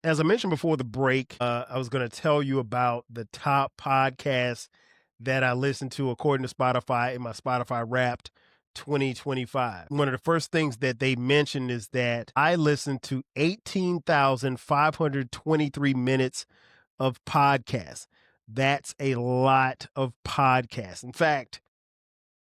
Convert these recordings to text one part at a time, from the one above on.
As I mentioned before the break, I was going to tell you about the top podcasts that I listen to according to Spotify in my Spotify Wrapped 2025. One of the first things that they mentioned is that I listened to 18,523 minutes of podcasts. That's a lot of podcasts. In fact,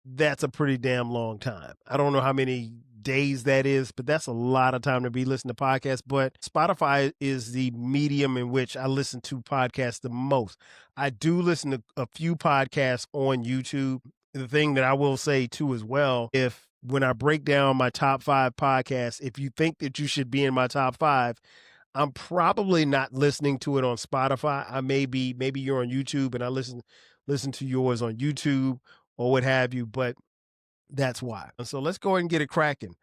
that's a pretty damn long time. I don't know how many days that is, but that's a lot of time to be listening to podcasts. But Spotify is the medium in which I listen to podcasts the most. I do listen to a few podcasts on YouTube. The thing that I will say too as well, if when I break down my top 5 podcasts, if you think that you should be in my top 5, I'm probably not listening to it on Spotify. I maybe you're on YouTube and I listen to yours on YouTube or what have you, but that's why. So let's go ahead and get it cracking.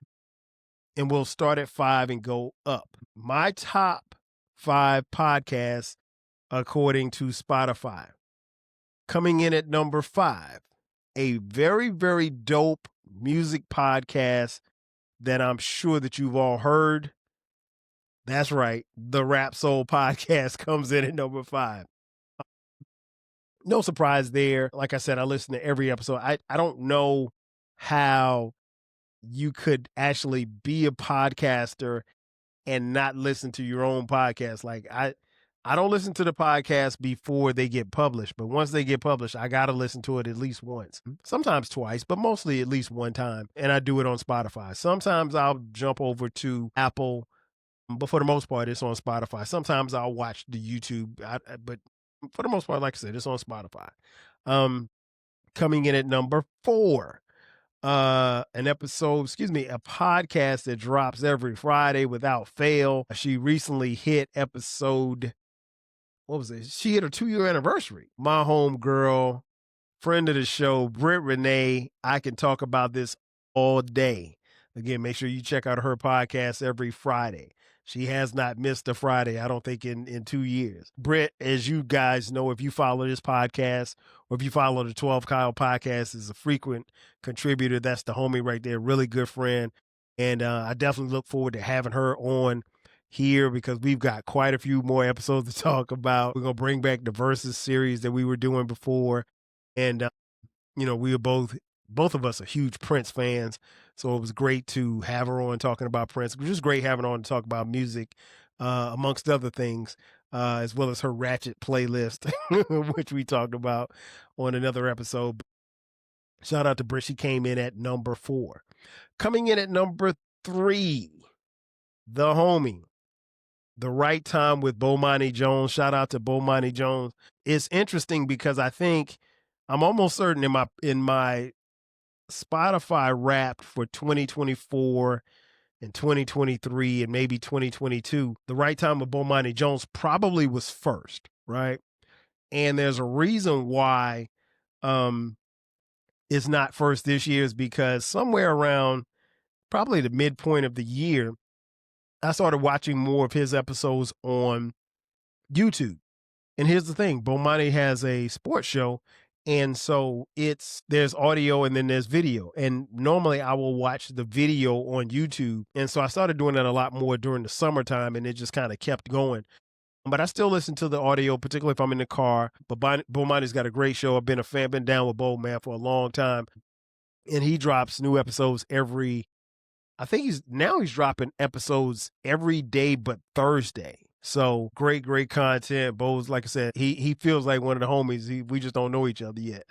And we'll start at 5 and go up. My top 5 podcasts according to Spotify. Coming in at number 5, a very, very dope music podcast that I'm sure that you've all heard. That's right. The Rap Soul podcast comes in at number 5. No surprise there. Like I said, I listen to every episode. I don't know how you could actually be a podcaster and not listen to your own podcast. Like I don't listen to the podcast before they get published, but once they get published, I got to listen to it at least once, sometimes twice, but mostly at least one time. And I do it on Spotify. Sometimes I'll jump over to Apple, but for the most part, it's on Spotify. Sometimes I'll watch the YouTube, but for the most part, like I said, it's on Spotify. Coming in at number 4, a podcast that drops every Friday without fail. She recently hit episode, what was it? She hit her 2-year anniversary. My home girl, friend of the show, Britt Renee. I can talk about this all day. Again, make sure you check out her podcast every Friday. She has not missed a Friday, I don't think, in 2 years. Britt, as you guys know, if you follow this podcast or if you follow the 12 Kyle podcast, is a frequent contributor. That's the homie right there, really good friend. And I definitely look forward to having her on here because we've got quite a few more episodes to talk about. We're going to bring back the Versus series that we were doing before. And, we were both of us are huge Prince fans. So it was great to have her on talking about Prince. It was just great having her on to talk about music, amongst other things, as well as her Ratchet playlist, which we talked about on another episode. Shout out to Britt. She came in at number 4. Coming in at number 3, the homie, The Right Time with Bomani Jones. Shout out to Bomani Jones. It's interesting because I think I'm almost certain in my Spotify Wrapped for 2024 and 2023 and maybe 2022, The Right Time with Bomani Jones probably was first, right? And there's a reason why it's not first this year is because somewhere around probably the midpoint of the year, I started watching more of his episodes on YouTube. And here's the thing, Bomani has a sports show, and so there's audio and then there's video. And normally I will watch the video on YouTube. And so I started doing that a lot more during the summertime, and it just kind of kept going. But I still listen to the audio, particularly if I'm in the car. But Bomani's got a great show. I've been a fan, been down with Bo, man, for a long time. And he drops new episodes I think he's dropping episodes every day but Thursday. So great content. Bo's, like I said, he feels like one of the homies. We just don't know each other yet.